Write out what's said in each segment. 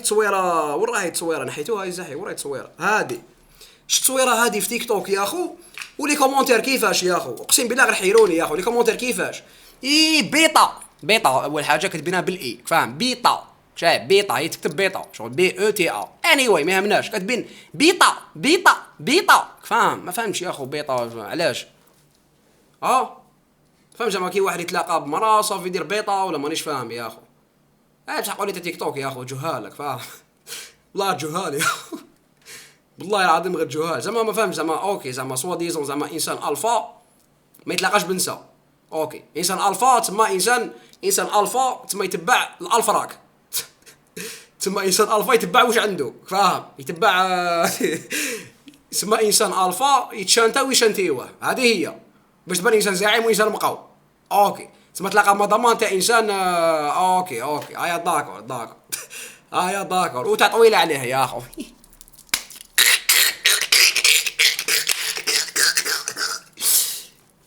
التصويره، وين راهي التصويره؟ نحيتوها يزحي، وين راهي التصويره هادي؟ شفت التصويره هادي في تيك توك يا اخو؟ ولي كومونتير كيفاش يا اخو؟ اقسم بالله غير حيروني يا اخو لي كومونتير كيفاش. بيطا بيطا اول حاجه كتبينها بالاي، فاهم؟ بيطا شايف بيطا هي تكتب بيطا شغل بي او تي ا اني واي ما يهمناش كاتبين بيطا بيطا بيطا، فاهم؟ ما فهمتش يا اخو بيطا علاش. فهم زعما كي واحد يتلاقى بمرا صافي يدير بيطا ولا مانيش فاهم يا اخو. بصح قولي تيك توك يا اخو جهالك فاهم. والله جهال يا اخو. والله العظيم غير جهال زعما ما فهمش زعما اوكي زعما سوا ديزون زعما انسان الفا ما يتلاقاش بنسا. اوكي انسان الفا تما انسان الفا تما يتبع الالفا راك. تما انسان الفا يتبع واش عنده فاهم يتبع. تسمى انسان الفا يتشانتا ويشانتيوه هذه هي باش تبان انسان زعيم وانسان مقاو. اوكي تسمى تلاقى مضمان تاع انسان اوكي هيا داكور هيا داكور وتاع طويله عليه يا اخو.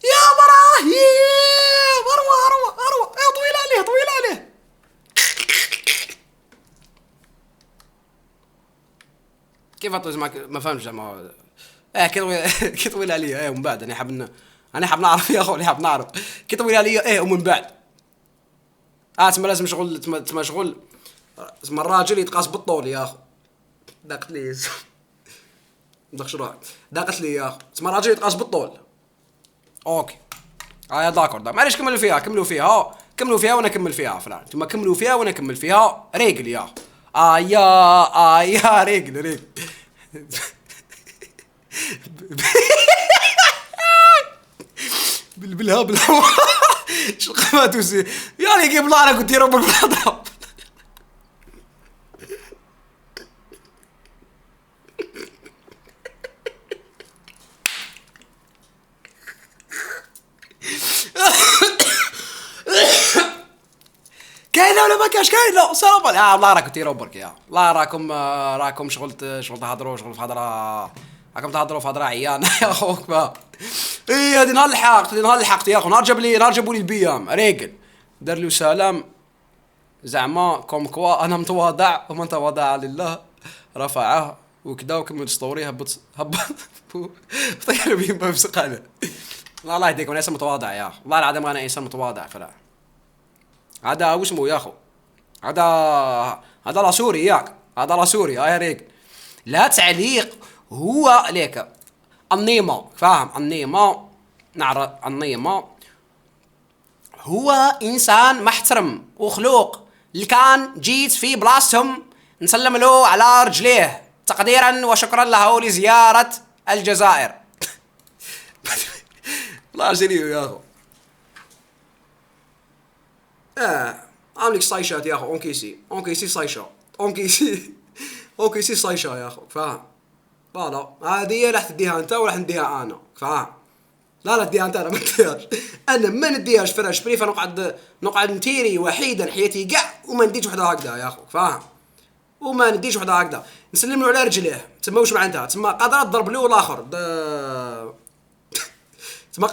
يا مراه اروى طويله عليه. كيف ما فهمش زعما كي طويل عليا ومن بعد انا حاب نعرف يا اخو انا حاب نعرف كي طويل عليا ومن بعد تما لازم شغل تما شغل تما الراجل يتقاس بالطول يا اخو. داقت لي داك شروع داقت لي يا اخو تما الراجل يتقاس بالطول. اوكي داكور معليش كملوا فيها وانا اكمل فيها فلان تما كملوا فيها وانا اكمل فيها ريقل يا اخو. يا ريقل بالهبل. شو القمات وسي يعني يجيب لعنة كنت يربك بالحضر. كاينه ولا ما كاش كاينه صرف الله راكم تيروبرك يا الله راكم شغل تهضروا شغل في هضره راكم تهضروا في هضره عيان يا خوك هادي نهار لحقت يا اخو نهار جابوا لي البيام ريقل دار له سلام زعما كوم كوا انا متواضع ومن تواضع لله رفعه وكذا وكمل ستوري هبط طير بهم بسقاله. الله يهديكم انا انسان متواضع يا اخو والله العظيم انا انسان متواضع فلا. هذا واسمه يا اخو هذا لاسوري ياك هذا لاسوري يا ريق لا تعليق هو ليك النيمة فاهم النيمة نعرف النيمة هو انسان محترم وخلوق اللي كان جيت في بلاصتهم نسلم له على رجليه تقديرا وشكرا له لزيارة الجزائر. الله سيريو يا اخو عاملك صايشات يا اخو اونكيسي صايشة اونكيسي صايشة يا اخو فاهم. لا هذه راح تديها انت وراح نديها انا فاهم. لا تديها انت انا ما نديهاش انا ما نديهاش فراش بريفه نقعد نتيري وحيدا حياتي كاع وما نديش وحده هكذا يا اخو فاهم. وما نديش وحده هكذا نسلم له على رجليه تما واش معناتها تما قادره تضرب له الاخر تما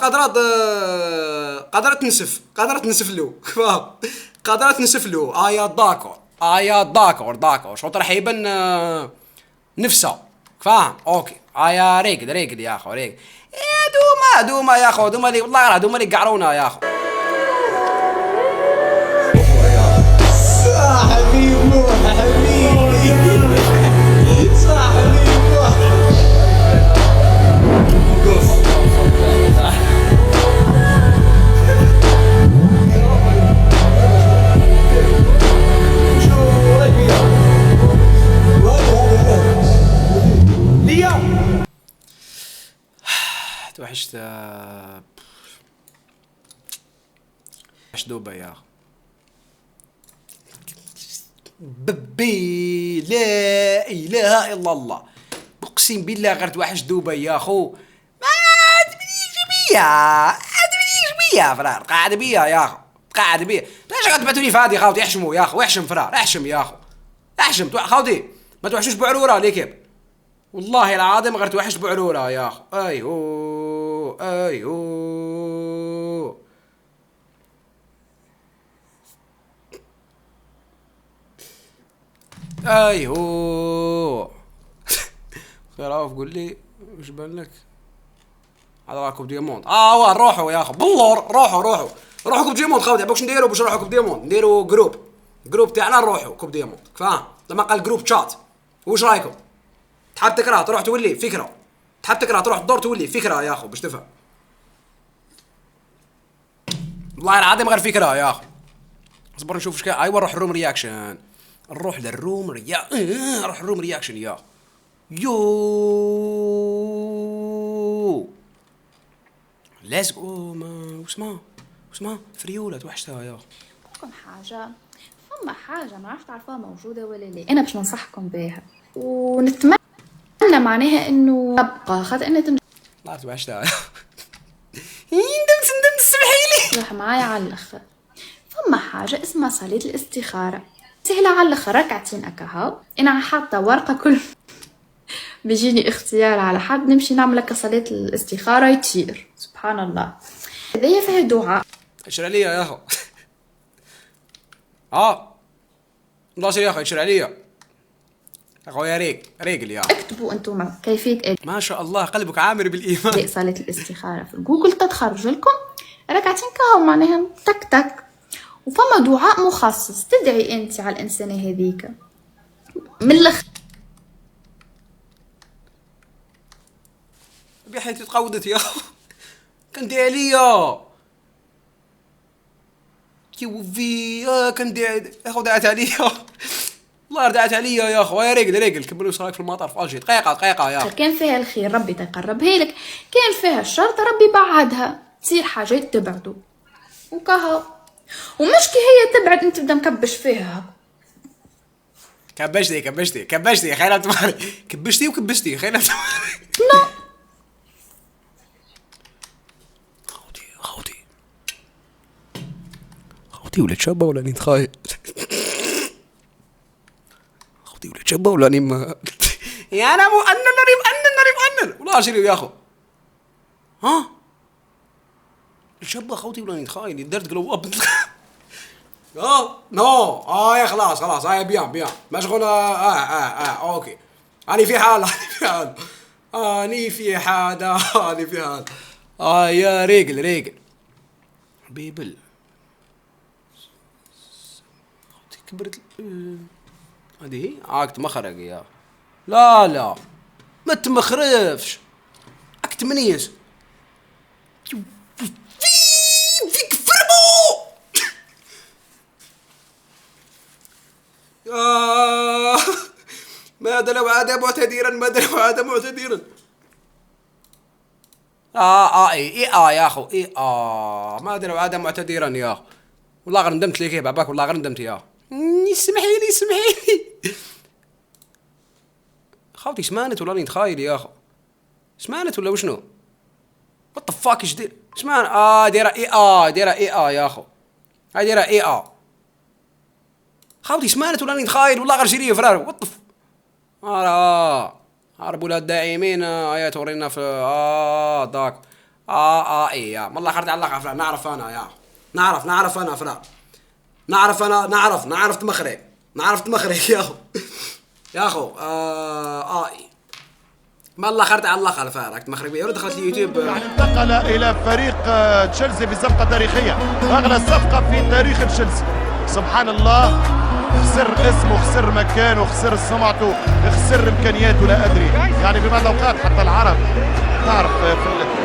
قادره تنسف له فاهم. قادره تنسف له يا داكور شو راح يبان نفسه فاهم. اوكي يا ريقل يا اخو ريقل دوما يا اخو دوما لي والله راه دوما لي قعرونا يا اخو. حبيبي توحشت دبي يا اخو ببي لا اله الا الله اقسم بالله غير توحش دبي يا اخو ما تبنيش بيا فرار قاعد بيا يا اخو قاعد بيا ليش قاعد تبعتوا لي فادي خاوتي احشموا يا اخو احشم فرار احشم يا اخو احشم خاوتي ما توحشوش بعروره ليه كيف والله العظيم غير توحش بعروره يا اخو ايوه ايهو خير عوف قول لي وش بان لك؟ هذا راه كوب دياموند. وين روحوا يا اخو بالله روحوا كوب دياموند خاوتي باش نديرو باش نروحوا كوب دياموند نديرو جروب تاعنا نروحوا كوب دياموند فاهم لما قال جروب شات. وش رايكم؟ تحب تقرا تروح تولي فكره تحب تقرا تروح تدور تولي فكره يا اخو باش تفهم والله العظيم غير فكره يا اخو. اصبر نشوف ايش كاين. ايوا نروح الروم رياكشن نروح للروم نروح الروم رياكشن يا يو ليتس جو. ما واسمها فريوله توحشتها يا لكم حاجة فما حاجة ما عرفت تعرفوها موجودة ولا لا. أنا باش ننصحكم بها ونتمنى معناها إنه تبقى خاطر أنا لا توحشتها ندمت سمحيلي راح معايا على الآخر. فما حاجة اسمها صلاة الاستخارة سهلة على الآخر ركعتين أكاهو. أنا حاطة ورقة كل بيجيني اختيار على حد نمشي نعمل لك صلاة الاستخارة يطير سبحان الله. هذيا فيها دعاء. اشر عليا يا اخو الله يا اخو اشر عليا يا اخويا ريقل يا اكتبوا انتم كيفية ما شاء الله قلبك عامر بالايمان. صلاة الاستخارة في جوجل تتخرج لكم ركعتين كهو معناها تك تك. وفما دعاء مخصص تدعي انت على الانسانة هذيك من الاخر. بحيث تقودت يا اخو كان دي عليا كيوفي كان دي يا اخو دعت عليا والله دعت عليا يا اخو. يا ريقل كملوا صرايك في المطار في الجي دقيقه يا اخو. كان فيها الخير ربي تقربها لك كان فيها الشر ربي بعدها تصير حاجات تبعدوا وكهو. ومش كي هي تبعد انت تبدا مكبش فيها كبشتي خير تماري كبشتي وكبشتي خير تماري خوتي ولا تشابه ولا نتخايل خوتي ولا تشابه ولا ما يا انا مؤنن والله شنو يا اخو تشابه خوتي ولا نتخايل درت قلو اب نو يا خلاص هاي بيان مشغول اوكي اني في حال يا ريقل بيبل كبرت هذه عاكت مخرج يا لا ما تمخرفش عاكت منيس فيك فرمو ماذا لو عاد معتذرا ماذا يا اخو ماذا لو عاد معتذرا يا اخو. والله غير ندمت ليك باباك والله غير ندمت يا اسمحي لي خاوتي سمانت ولا راني نتخايل يا اخو سمانت ولا وشنو وات ذا فاك ايش دير سمان دايره يا اخو هاي دايره خاوتي سمانت ولا راني نتخايل والله غير شريه فرار وات عرب ولاد داعمين يا تورينا في داك يا والله خرج على الله فلان نعرف انا يا نعرف انا فلان نعرف تمخرج يا اخو ما الله خرج على الله خلف راك تمخرج بيا دخلت اليوتيوب يعني انتقل الى فريق تشيلسي بصفقه تاريخيه اغلى صفقه في تاريخ تشيلسي سبحان الله. خسر اسمه خسر مكانه خسر سمعته خسر امكانياته لا ادري يعني ببعض الاوقات حتى العرب تعرف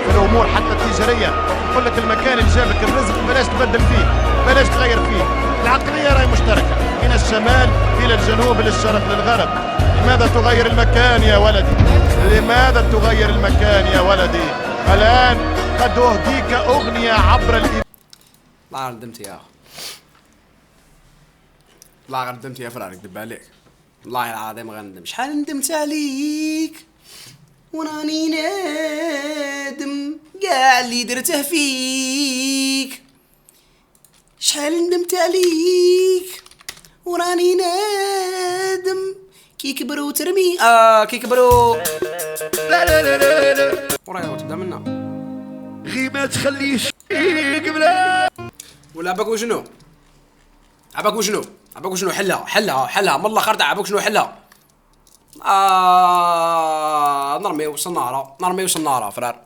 في الامور حتى التجاريه يقول لك المكان اللي جابك الرزق بلاش تبدل فيه بلاش تغير فيه. العقليه راهي مشتركه من الشمال الى الجنوب للشرق للغرب. لماذا تغير المكان يا ولدي لماذا تغير المكان يا ولدي الان قد اهديك اغنيه عبر الله ندمت يا اخو والله غير ندمت يا فرارك دب عليك والله العظيم غير ندم شحال ندمت عليك وراني نادم كاع اللي درته فيك شحال ندمت عليك وراني نادم كي كبروا ترمي كي كبروا لا ورايا تبدا منا غي ما تخليش قبل ولا باكو شنو عباك شنو حلها من الله خرطة عباك شنو حلها. نرميو الصنارة فرار،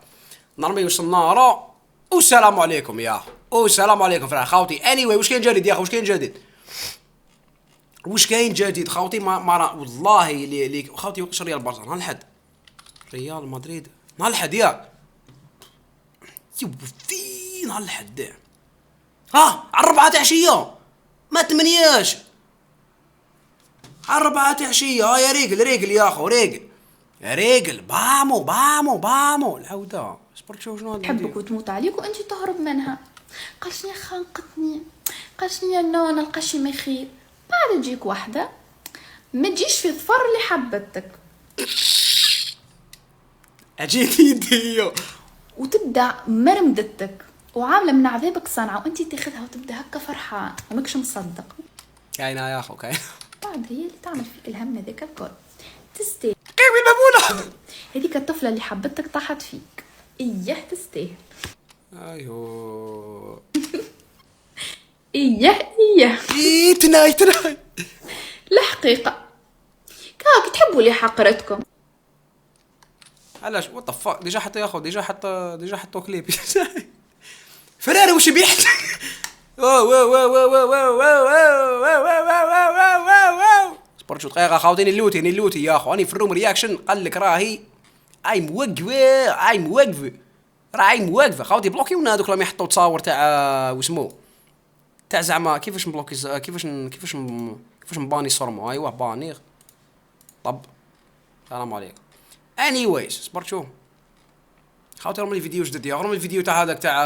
نرميو الصنارة والسلام عليكم يا اخو، والسلام عليكم فرار خاوتي. anyway واش كاين جديد يا اخو؟ واش كاين جديد خاوتي؟ ما والله اللي خاوتي وقت ريال بارسا نهار الحد، ريال مدريد نهار الحد ياك في نهار الحد على 4 تاع عشية ما 8 على 4 تاع عشية. يا ريقل يا اخو ريقل بامو العودة صبرت شوف شنو تحبك وتموت عليك وانت تهرب منها. قالش يا خانقتني، قالش يا نو نلقاش ما خير. بعد تجيك واحدة ما تجيش في ظفر اللي حبتك، اجيك يدي وتبدا مرمدتك وعامله من عذابك صنعه، وانت تاخذها وتبدا هكا فرحان وماكش مصدق. كاينه يا اخو كاينه. بعد هي اللي تعمل فيك الهم هذاك الكل. تستاهل كيفي بابونا هذيك الطفله اللي حبتك طاحت فيك، اياه تستاهل. ايوه اياه تناي الحقيقه كاك تحبوا لي حقرتكم. علاش وات ذا ديجا حط يا اخو، ديجا حطوا كليب فراري واش بيحكي. صبرت شو دقيقه خاوتيني اللوتي يا اخو. راني في الروم رياكشن قال لك راهي اي موقفه خاوتي. بلوكيونا هذوك راهم يحطوا تصاور تاع واسمو تاع زعما كيفاش نبلوكي كيفاش نباني صرمو. ايوه باني طب السلام عليكم. anyways صبرت شو خاوتي راهم لي فيديو جديد يا اخو، راهم الفيديو تاع هذاك تاع